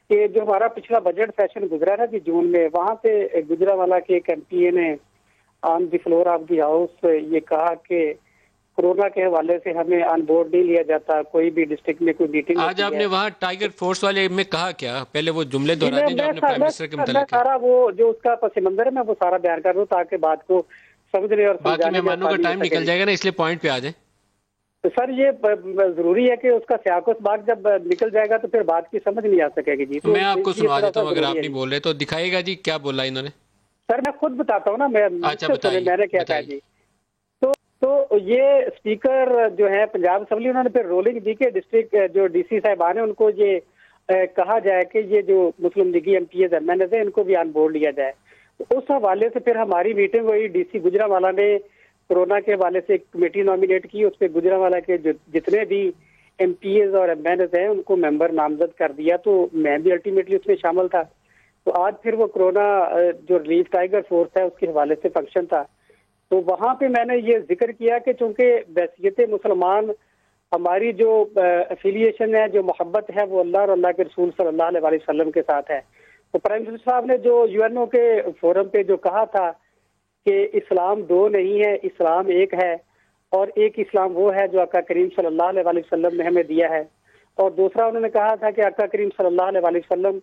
کہ جو ہمارا پچھلا بجٹ سیشن گزرا نا جی جون میں، وہاں پہ گجرانوالہ کے ایک MP نے آن دی فلور آف دی ہاؤس یہ کہا کہ کورونا کے حوالے سے ہمیں آن بورڈ نہیں لیا جاتا، کوئی بھی ڈسٹرکٹ میں کوئی میٹنگ. آج آپ نے وہاں ٹائیگر فورس والے میں کہا کیا؟ پہلے وہ جملے دہرا دیں جو آپ نے پرائم منسٹر کے متعلق کہا. سارا وہ جو اس کا پس منظر ہے میں وہ سارا بیان کر دوں تاکہ بات کو سمجھنے اور باقی مہمانوں کا ٹائم نکل جائے گا نا، اس لیے پوائنٹ پہ آ جائیں. سر یہ ضروری ہے کہ اس کا سیاق و سباق جب نکل جائے گا تو پھر بات کی سمجھ نہیں آ سکے گی. جی میں آپ کو سنا دیتا ہوں، اگر آپ نہیں بول رہے تو دکھائیے گا جی کیا بولا انہوں نے. سر میں خود بتاتا ہوں نا، میں نے کیا کہا جی. تو یہ اسپیکر جو ہے پنجاب اسمبلی، انہوں نے پھر رولنگ دی کہ ڈسٹرکٹ جو DC صاحبان ہیں ان کو یہ کہا جائے کہ یہ جو مسلم لیگی MPs MNs ہیں ان کو بھی آن بورڈ لیا جائے. اس حوالے سے پھر ہماری میٹنگ ہوئی، DC گجرانوالہ نے کورونا کے حوالے سے ایک کمیٹی نامینیٹ کی، اس پہ گجرانوالہ کے جتنے بھی MPs اور MNs ہیں ان کو ممبر نامزد کر دیا، تو میں بھی الٹیمیٹلی اس میں شامل تھا. تو آج پھر وہ کورونا جو ریلیف ٹائیگر فورس ہے اس کے حوالے سے فنکشن تھا، تو وہاں پہ میں نے یہ ذکر کیا کہ چونکہ بحیثیت مسلمان ہماری جو افیلیشن ہے، جو محبت ہے، وہ اللہ اور اللہ کے رسول صلی اللہ علیہ وسلم کے ساتھ ہے. تو پرائم منسٹر صاحب نے جو UNO کے فورم پہ جو کہا تھا کہ اسلام دو نہیں ہے، اسلام ایک ہے، اور ایک اسلام وہ ہے جو آقا کریم صلی اللہ علیہ وسلم نے ہمیں دیا ہے، اور دوسرا انہوں نے کہا تھا کہ آقا کریم صلی اللہ علیہ وسلم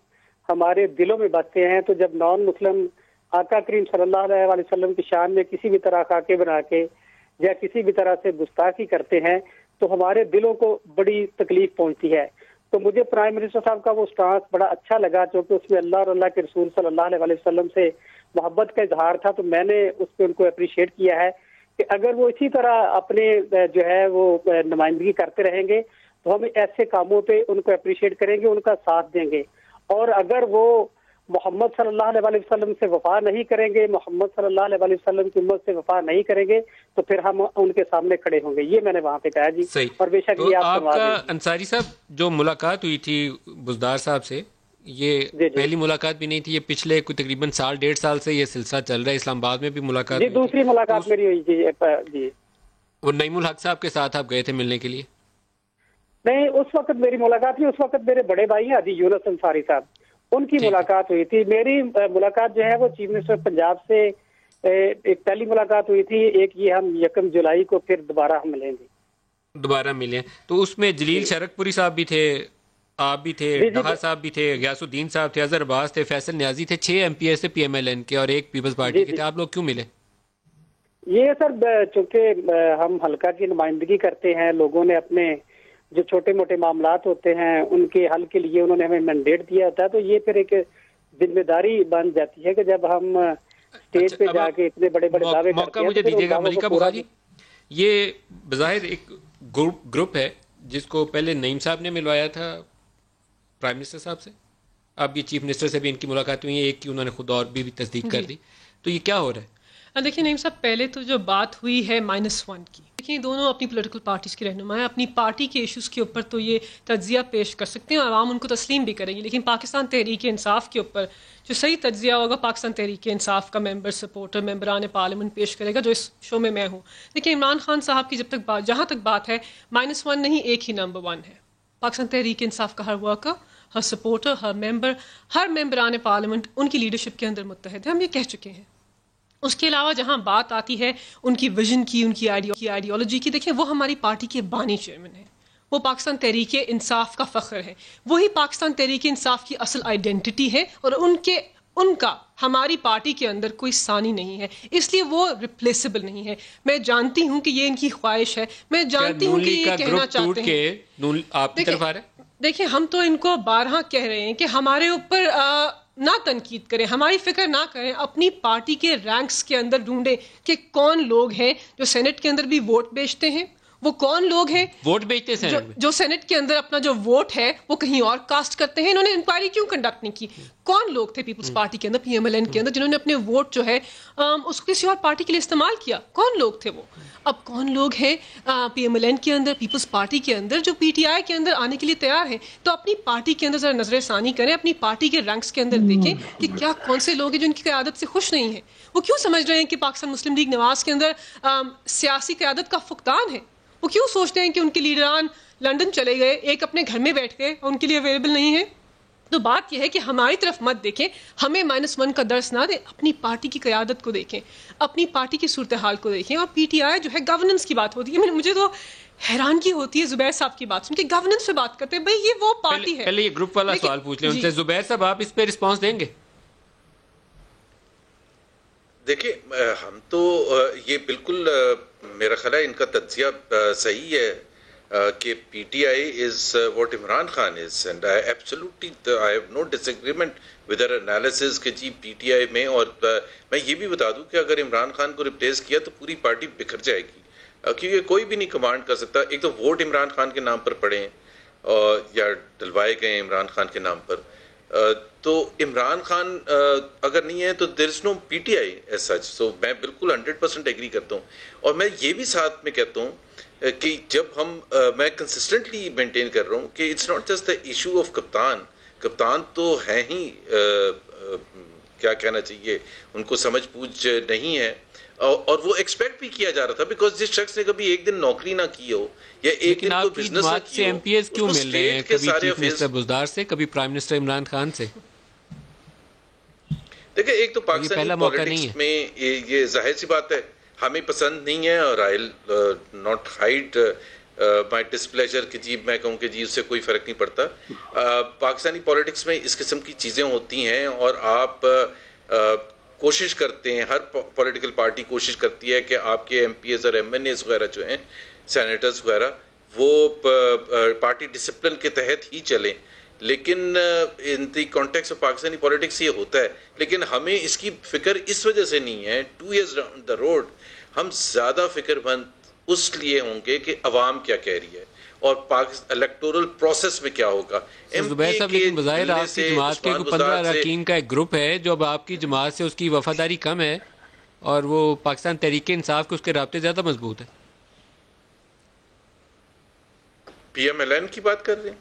ہمارے دلوں میں بستے ہیں. تو جب نان مسلم آقا کریم صلی اللہ علیہ وسلم کی شان میں کسی بھی طرح خاکے بنا کے یا کسی بھی طرح سے گستاخی کرتے ہیں تو ہمارے دلوں کو بڑی تکلیف پہنچتی ہے. تو مجھے پرائم منسٹر صاحب کا وہ سٹانس بڑا اچھا لگا، چونکہ اس میں اللہ اور اللہ کے رسول صلی اللہ علیہ وسلم سے محبت کا اظہار تھا. تو میں نے اس پہ ان کو اپریشیٹ کیا ہے کہ اگر وہ اسی طرح اپنے جو ہے وہ نمائندگی کرتے رہیں گے تو ہم ایسے کاموں پہ ان کو اپریشیٹ کریں گے، ان کا ساتھ دیں گے. اور اگر وہ محمد صلی اللہ علیہ وسلم سے وفا نہیں کریں گے، محمد صلی اللہ علیہ وسلم کی امت سے وفا نہیں کریں گے، تو پھر ہم ان کے سامنے کھڑے ہوں گے. یہ میں نے وہاں پہ کہا جی. اور بے شک یہ آپ کا انصاری صاحب جو ملاقات ہوئی تھی بزدار صاحب سے، یہ پہلی ملاقات بھی نہیں تھی، یہ پچھلے کوئی تقریباً 1.5 سال سے یہ سلسلہ چل رہا ہے. اسلام آباد میں بھی ملاقات جی دوسری ملاقات میری ہوئی جی. وہ نعیم الحق صاحب کے ساتھ آپ گئے تھے ملنے کے لیے؟ نہیں، اس وقت میری ملاقات نہیں، اس وقت میرے بڑے بھائی ہیں حاجی یونس انصاری صاحب، ان کی ملاقات ہوئی تھی. میری ملاقات جو ہے وہ چیف منسٹر پنجاب سے ایک پہلی ملاقات ہوئی تھی، ایک یہ ہم 1 جولائی کو پھر دوبارہ ہم ملیں گے. دوبارہ ملیں تو اس میں جلیل شرک پوری صاحب بھی تھے، آپ بھی تھے، ڈھا صاحب بھی تھے، غیاث الدین صاحب تھے، اظہر عباس تھے، فیصل نیازی تھے، 6 MPs تھے PMLN کے اور ایک پیپلز پارٹی کے تھے. آپ لوگ کیوں ملے؟ یہ سر چونکہ ہم حلقہ کی نمائندگی کرتے ہیں، لوگوں نے اپنے جو چھوٹے موٹے معاملات ہوتے ہیں ان کے حل کے لیے انہوں نے ہمیں مینڈیٹ دیا ہوتا ہے، تو یہ پھر ایک ذمہ داری بن جاتی ہے کہ جب ہم اسٹیج پہ جا کے اتنے بڑے بڑے دعوے کرتے ہیں. مجھے دیجیے گا ملکہ بخاری، یہ بظاہر ایک گروپ ہے جس کو پہلے نعیم صاحب نے ملوایا تھا پرائم منسٹر صاحب سے، اب یہ چیف منسٹر سے بھی ان کی ملاقات ہوئی ہے، ایک کی انہوں نے خود اور بھی تصدیق کر دی. تو یہ کیا ہو رہا ہے؟ دیکھیے نعیم صاحب، پہلے تو جو بات ہوئی ہے -1 کی، دیکھیے دونوں اپنی پولیٹیکل پارٹیز کی رہنما ہیں، اپنی پارٹی کے ایشوز کے اوپر تو یہ تجزیہ پیش کر سکتے ہیں اور عوام ان کو تسلیم بھی کریں گے، لیکن پاکستان تحریک انصاف کے اوپر جو صحیح تجزیہ ہوگا پاکستان تحریک انصاف کا ممبر سپورٹر ممبران پارلیمنٹ پیش کرے گا، جو اس شو میں ہوں. دیکھیے عمران خان صاحب کی جہاں تک بات ہے -1 نہیں، ایک ہی نمبر 1 ہے. پاکستان تحریک انصاف کا ہر ورکر، ہر سپورٹر، ہر ممبر، ہر ممبران پارلیمنٹ ان کی لیڈرشپ کے اندر متحد ہے، ہم یہ کہہ چکے ہیں. اس کے علاوہ جہاں بات آتی ہے ان کی ویژن کی، ان کی آئیڈیالوجی کی، دیکھیں وہ ہماری پارٹی کے بانی چیئرمین ہیں، وہ پاکستان تحریک انصاف کا فخر ہے، وہی پاکستان تحریک انصاف کی اصل آئیڈینٹی ہے، اور ان کا ہماری پارٹی کے اندر کوئی ثانی نہیں ہے، اس لیے وہ ریپلیسبل نہیں ہے۔ میں جانتی ہوں کہ یہ ان کی خواہش ہے، میں جانتی ہوں کہ یہ کہنا چاہتے ہیں۔ آپ کی طرف آ رہے ہیں؟ دیکھیں، ہم تو ان کو بارہا کہہ رہے ہیں کہ ہمارے اوپر نہ تنقید کریں، ہماری فکر نہ کریں، اپنی پارٹی کے رینکس کے اندر ڈھونڈیں کہ کون لوگ ہیں جو سینٹ کے اندر بھی ووٹ بیچتے ہیں، وہ کون لوگ ہیں ووٹ بیچتے ہیں جو سینٹ کے اندر اپنا جو ووٹ ہے وہ کہیں اور کاسٹ کرتے ہیں۔ انہوں نے انکوائری کیوں کنڈکٹ نہیں کی؟ کون لوگ تھے پیپلز پارٹی کے اندر، پی ایم ایل این کے اندر، جنہوں نے اپنے ووٹ جو ہے اس کو کسی اور پارٹی کے لیے استعمال کیا؟ کون لوگ تھے وہ؟ اب کون لوگ ہیں پی ایم ایل این کے اندر، پیپلز پارٹی کے اندر، جو پی ٹی آئی کے اندر آنے کے لیے تیار ہیں؟ تو اپنی پارٹی کے اندر ذرا نظر ثانی کریں، اپنی پارٹی کے رینکس کے اندر دیکھیں کہ کیا کون سے لوگ ہیں جو ان کی قیادت سے خوش نہیں ہیں۔ وہ کیوں سمجھ رہے ہیں کہ پاکستان مسلم لیگ نواز کے اندر سیاسی قیادت کا فقدان ہے؟ وہ کیوں سوچتے ہیں کہ ان کے لیڈران لندن چلے گئے، ایک اپنے گھر میں بیٹھ گئے، ان کے لیے اویلیبل نہیں ہے؟ تو بات یہ ہے کہ ہماری طرف مت دیکھیں، ہمیں -1 کا درس نہ دیں، اپنی پارٹی کی قیادت کو دیکھیں، اپنی پارٹی کی صورتحال کو دیکھیں۔ اور پی ٹی آئی جو ہے گورننس کی بات ہوتی ہے، مجھے تو حیرانگی ہوتی ہے زبیر صاحب کی بات سن کے، گورننس پہ بات کرتے ہیں، بھائی یہ وہ پارٹی ہے۔ پہلے یہ گروپ والا سوال پوچھ لیں ان سے، زبیر صاحب آپ اس پہ رسپانس دیں گے؟ دیکھیے، ہم تو یہ بالکل میرا خیال ہے ان کا تجزیہ صحیح ہے کہ P T I is what Imran Khan is, and I absolutely I have no disagreement with their analysis کہ جی پی ٹی آئی میں، اور میں یہ بھی بتا دوں کہ اگر عمران خان کو ریپلیس کیا تو پوری پارٹی بکھر جائے گی، کیونکہ کوئی بھی نہیں کمانڈ کر سکتا۔ ایک تو ووٹ عمران خان کے نام پر پڑے ہیں یا ڈلوائے گئے عمران خان کے نام پر، تو عمران خان اگر نہیں ہے تو دیر از نو پی ٹی آئی ایز سچ۔ سو میں بالکل 100% ایگری کرتا ہوں، اور میں یہ بھی ساتھ میں کہتا ہوں کہ جب میں کنسسٹنٹلی مینٹین کر رہا ہوں کہ it's not just the issue of کپتان تو ہے ہی، کیا کہنا چاہیے، ان کو سمجھ بوجھ نہیں ہے، اور وہ ایکسپیکٹ بھی کیا جا رہا تھا، بیکاز جس شخص نے کبھی ایک دن نوکری نہ کی ہو یا ایک دن کوئی بزنس نہ کی ہو، ایم پی ایس کیوں مل رہے ہیں، کبھی چیف منسٹر بزدار سے، کبھی پرائم منسٹر عمران خان سے؟ دیکھیں، ایک تو پاکستانی پالیٹکس میں یہ ظاہر سی بات ہے ہمیں پسند نہیں ہے، اور آئی ول ناٹ ہائڈ مائی ڈسپلیجر کہ جی میں کہوں کہ جی اس سے کوئی فرق نہیں پڑتا۔ پاکستانی پالیٹکس میں اس قسم کی چیزیں ہوتی ہیں، اور آپ کوشش کرتے ہیں، ہر پولیٹیکل پارٹی کوشش کرتی ہے کہ آپ کے ایم پی ایز اور ایم این ایز وغیرہ جو ہیں، سینیٹرز وغیرہ، وہ پارٹی ڈسپلن کے تحت ہی چلیں، لیکن in the context of Pakistani politics یہ ہوتا ہے۔ لیکن ہمیں اس کی فکر اس وجہ سے نہیں ہے، 2 years ڈاؤن دا روڈ ہم زیادہ فکر مند اس لیے ہوں گے کہ عوام کیا کہہ رہی ہے اور الیکٹورل پروسیس میں کیا ہوگا۔ زبیر صاحب، لیکن بظاہر آپ کی جماعت کے 15 اراکین کا ایک گروپ ہے جو اب آپ کی جماعت سے اس کی وفاداری کم ہے، اور وہ پاکستان تحریک انصاف کے اس کے رابطے زیادہ مضبوط ہے۔ پی ایم ایل این کی بات کر رہے ہیں؟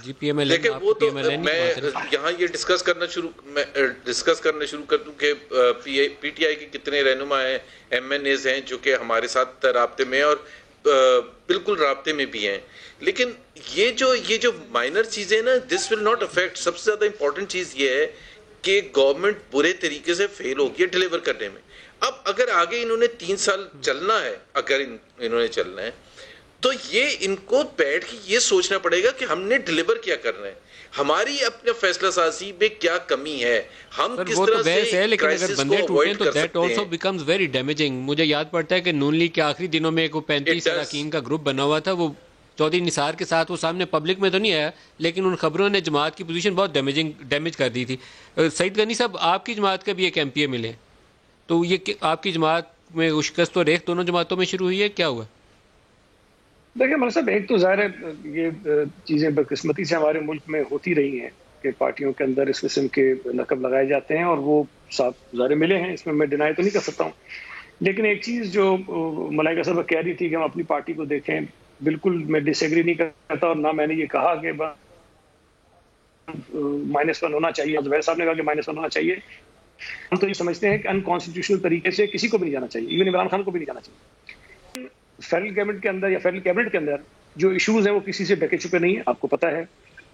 جی پی ایم ایل این، وہ تو میں یہاں یہ ڈسکس کرنا شروع کر دوں کہ پی ٹی آئی کے کتنے رہنما ہیں، ایم این ایز ہیں جو کہ ہمارے ساتھ رابطے میں اور بالکل رابطے میں بھی ہیں، لیکن یہ جو مائنر چیزیں نا، دس ول ناٹ افیکٹ۔ سب سے زیادہ امپورٹنٹ چیز یہ ہے کہ گورنمنٹ برے طریقے سے فیل ہوگی ڈیلیور کرنے میں۔ اب اگر آگے انہوں نے 3 سال چلنا ہے، اگر انہوں نے چلنا ہے تو یہ ان کو بیٹھ کے یہ سوچنا پڑے گا کہ ہم نے ڈیلیور کیا کرنا ہے، ہماری اپنے فیصلہ سازی میں کیا کمی ہے، ہم کس طرح سے لیکن اگر بندے ٹوٹیں تو that also becomes very damaging. مجھے یاد پڑتا ہے کہ نون لیگ کے آخری دنوں میں ایک 35 اراکین کا گروپ بنا ہوا تھا، وہ چودھری نثار کے ساتھ، وہ سامنے پبلک میں تو نہیں آیا، لیکن ان خبروں نے جماعت کی پوزیشن بہت ڈیمیج کر دی تھی۔ سعید غنی صاحب، آپ کی جماعت کا بھی ایک ایم پی اے ملے، تو یہ آپ کی جماعت میں شکست و ریخت دونوں جماعتوں میں شروع ہوئی ہے، کیا ہوا؟ دیکھیں مولانا صاحب، ایک تو ظاہر ہے یہ چیزیں بدقسمتی سے ہمارے ملک میں ہوتی رہی ہیں کہ پارٹیوں کے اندر اس قسم کے لقب لگائے جاتے ہیں، اور وہ صاحب ظاہر ملے ہیں، اس میں میں ڈینائی تو نہیں کر سکتا ہوں۔ لیکن ایک چیز جو ملائکہ صاحب کہہ رہی تھی کہ ہم اپنی پارٹی کو دیکھیں، بالکل میں ڈس ایگری نہیں کرتا، اور نہ میں نے یہ کہا کہ -1 ہونا چاہیے، زبیر صاحب نے کہا کہ -1 ہونا چاہیے۔ ہم تو یہ سمجھتے ہیں کہ انکانسٹیٹیوشنل طریقے سے کسی کو بھی نہیں جانا چاہیے، ایون عمران خان کو بھی نہیں جانا چاہیے۔ فیڈرل گورنمنٹ کے اندر یا فیڈرل کیبنٹ کے اندر جو ایشوز ہیں وہ کسی سے ڈھکے چھپے نہیں ہیں، آپ کو پتہ ہے۔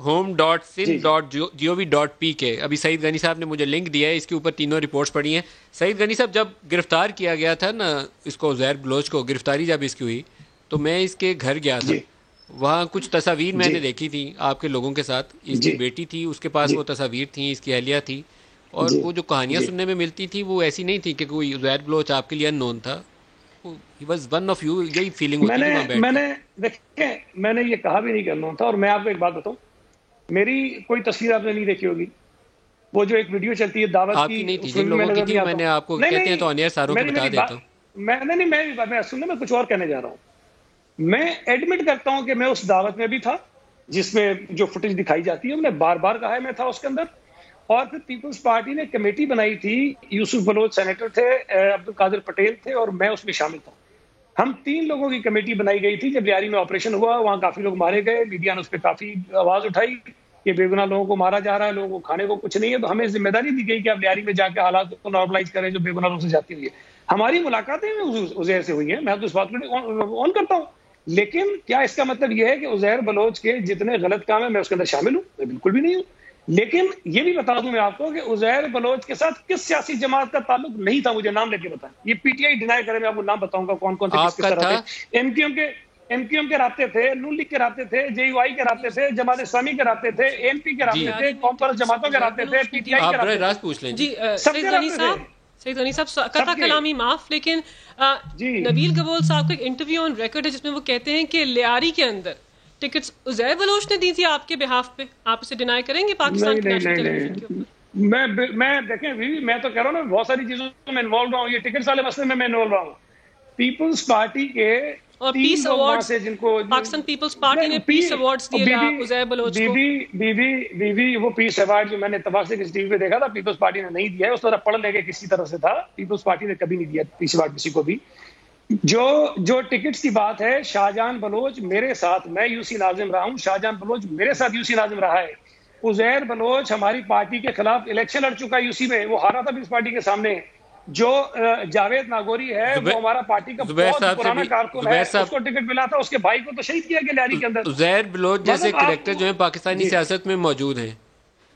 home.sin.gov.pk. ابھی سعید غنی صاحب نے مجھے لنک دیا ہے, اس کے اوپر تینوں رپورٹس پڑھی ہیں. سعید غنی صاحب, جب گرفتار کیا گیا تھا نا اس کو, عزیر بلوچ کو گرفتاری جب اس کی ہوئی, تو میں اس کے گھر گیا تھا. وہاں کچھ تصاویر میں نے دیکھی تھی آپ کے لوگوں کے ساتھ. اس کی بیٹی تھی, اس کے پاس وہ تصاویر تھیں, اس کی اہلیہ تھی, اور وہ جو کہانیاں سننے میں ملتی تھی وہ ایسی نہیں تھی کہ کوئی عزیر بلوچ آپ کے لیے ان نون تھا. He was one of you. یہی فیلنگ ہوتی تھی. میں نے یہ کہا بھی نہیں کرنا تھا. اور میں آپ کو ایک بات بتاؤں, میری کوئی تصویر آپ نے نہیں دیکھی ہوگی, وہ جو ایک ویڈیو چلتی ہے دعوت کی, نہیں تھی, جن لوگوں کی تھی میں نے آپ کو کہتے ہیں تو انیر ساروں کو بتا دیتا ہوں. میں سننے میں کچھ اور کہنے جا رہا ہوں. میں ایڈمٹ کرتا ہوں کہ میں اس دعوت میں بھی تھا جس میں جو فوٹیج دکھائی جاتی ہے, میں بار بار کہا ہے میں تھا اس کے اندر. اور پھر پیپلز پارٹی نے کمیٹی بنائی تھی, یوسف بلوچ سینیٹر تھے, عبد القادر پٹیل تھے, اور میں اس میں شامل تھا. ہم 3 لوگوں کی کمیٹی بنائی گئی تھی. جب لیاری میں آپریشن ہوا, وہاں کافی لوگ مارے گئے, میڈیا نے اس پہ کافی آواز اٹھائی کہ بے گناہ لوگوں کو مارا جا رہا ہے, لوگوں کو کھانے کو کچھ نہیں ہے. تو ہمیں ذمہ داری دی گئی کہ آپ لیاری میں جا کے حالات کو نارملائز کریں جو بے گناہ لوگوں سے جاتی ہوئی ہے. ہماری ملاقاتیں عزیر سے ہوئی ہیں, میں تو اس بات کو آن کرتا ہوں. لیکن کیا اس کا مطلب یہ ہے کہ عزیر بلوچ کے جتنے غلط کام ہیں میں اس کے اندر شامل ہوں؟ میں بالکل بھی نہیں ہوں. لیکن یہ بھی بتا دوں میں آپ کو کہ عزیر بلوچ کے ساتھ کس سیاسی جماعت کا تعلق نہیں تھا. مجھے نام لے کے بتائیں. یہ پی ٹی آئی ڈینائی کرے, میں آپ کو نام بتاؤں گا کون کون سے کس طرح تھے. ایم کیو ایم کے رابطے تھے, نون لیگ کے رابطے تھے, جے یو آئی کے رابطے تھے, جماعت اسلامی کے رابطے تھے, ایم پی کے رابطے تھے, کانفرنس جماعتوں کے رابطے تھے, پی ٹی آئی کے رابطے تھے. جی سعید غنی صاحب, قطع کلامی معاف, لیکن نبیل گبول صاحب کا ایک انٹرویو آن ریکارڈ ہے جس میں وہ کہتے ہیں کہ لیاری کے اندر ٹکٹس عزیر بلوچ نے دی تھی آپ کے بہاف پہ. آپ اسے ڈینائی کریں گے پاکستان کی نیشنل ٹیلی ویژن کے اوپر؟ میں دیکھیں میں تو کہہ رہا ہوں نا, بہت ساری چیزوں میں انوالو رہا ہوں. یہ ٹکٹس والے مسئلے میں انوالو رہا ہوں. پیپلز پارٹی کے اور پیس ایوارڈز, جن کو پاکستان پیپلز پارٹی نے پیس ایوارڈز دیے عزیر بلوچ کو. بی وہ پیس ایوارڈ جو میں نے اتفاق سے کسی ٹی وی پہ دیکھا تھا, پیپلز پارٹی نے نہیں دیا ہے. اس طرح پڑھ لے کے کسی طرح سے تھا, پیپلز پارٹی نے کبھی نہیں دیا پیس ایوارڈ کسی کو بھی. جو ٹکٹس کی بات ہے, شاہجہان بلوچ میرے ساتھ, میں یو سی ناظم رہا ہوں, شاہجہان بلوچ میرے ساتھ یو سی ناظم رہا ہے. عزیر بلوچ ہماری پارٹی کے خلاف الیکشن لڑ چکا ہے یو سی میں, وہ ہارا تھا پیپلز پارٹی کے سامنے. جو جاوید ناگوری ہے وہ ہمارا پارٹی کا بہت پرانا کارکن ہے, اس کو ٹکٹ ملا تھا, اس کے بھائی کو تو شہید کیا گیا لیاری کے اندر. عزیر بلوچ جیسے کریکٹر جو ہیں پاکستانی سیاست میں موجود ہیں,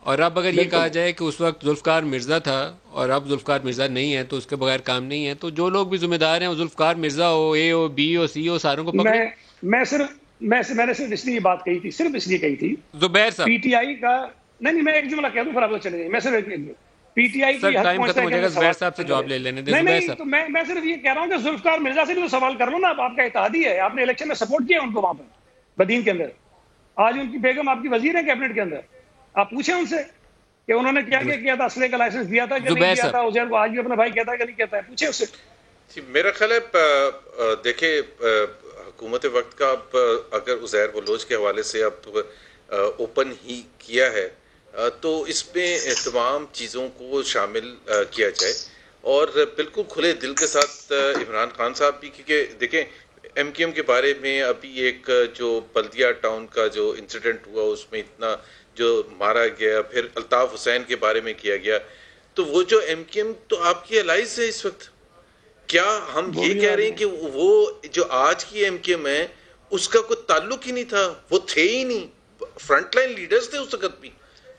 اور اب اگر یہ کہا جائے کہ اس وقت ذوالفقار مرزا تھا اور اب ذوالفقار مرزا نہیں ہے تو اس کے بغیر کام نہیں ہے, تو جو لوگ بھی ذمہ دار ہیں وہ ذوالفقار مرزا ہو, اے ہو, بی ہو, سی ہو, ساروں کو پکڑیں. میں نے صرف اس لیے یہ بات کہی تھی, صرف اس لیے کہی تھی زبیر صاحب, پی ٹی آئی کا نہیں, میں ایک جملہ کہہ دوں پھر آپ لوگ چلے جائیں. میں صرف پی ٹی آئی کی ٹائم ختم ہو جائے گا, زبیر صاحب سے جواب لے لینے دیں. نہیں تو میں صرف یہ کہہ رہا ہوں کہ ذوالفقار مرزا سے بھی تو سوال کر لو نا. آپ کا اتحادی ہے, آپ نے الیکشن میں سپورٹ کیا ان کو وہاں پر بدین کے اندر. آج ان کی بیگم آپ کی وزیر ہے کیبنٹ کے اندر, آپ پوچھیں ان سے کہ انہوں نے کیا کیا تھا, اسلحے کا لائسنس دیا تھا کہ نہیں دیا تھا. عزیر کو آج بھی اپنا بھائی کہتا ہے کہ نہیں کہتا ہے, پوچھیں اس سے. میرا خیال ہے دیکھیں حکومت وقت کا اگر عزیر بلوچ کے حوالے سے اب اوپن ہی کیا ہے تو اس میں تمام چیزوں کو شامل کیا جائے, اور بالکل کھلے دل کے ساتھ عمران خان صاحب بھی, کیونکہ دیکھیں ایم کیو ایم کے بارے میں ابھی ایک جو بلدیہ ٹاؤن کا جو انسیڈنٹ ہوا اس میں اتنا جو مارا گیا, پھر الطاف حسین کے بارے میں کیا گیا, تو وہ جو ایم کیو ایم تو آپ کی الائز ہے اس وقت. کیا ہم یہ کہہ رہے ہیں کہ وہ جو آج کی ایم کیو ایم ہے اس کا کوئی تعلق ہی نہیں تھا؟ وہ تھے ہی نہیں, فرنٹ لائن لیڈرز تھے اس وقت بھی.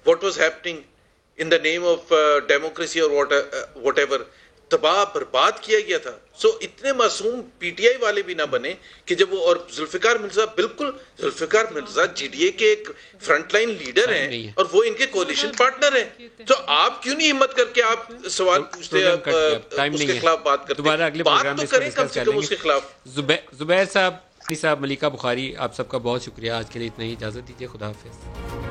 What was happening in the name of democracy or whatever, تباہ برباد کیا گیا تھا. سو اتنے معصوم پی ٹی آئی والے بھی نہ بنے کہ جب وہ, اور ذوالفقار مرزا, بالکل Zulfiqar Mirza G D A کے ایک فرنٹ لائن لیڈر ہیں اور وہ ان کے کولیشن پارٹنر ہیں, تو آپ کیوں نہیں ہمت کر کے آپ سوال پوچھتے ہیں, اس کے خلاف بات کرتے ہیں, بات تو کریں کم سے کم اس کے خلاف. زبیر صاحب, ملکہ بخاری, آپ سب کا بہت شکریہ. آج کے لیے اتنا ہی, اجازت دیجیے, خدا حافظ.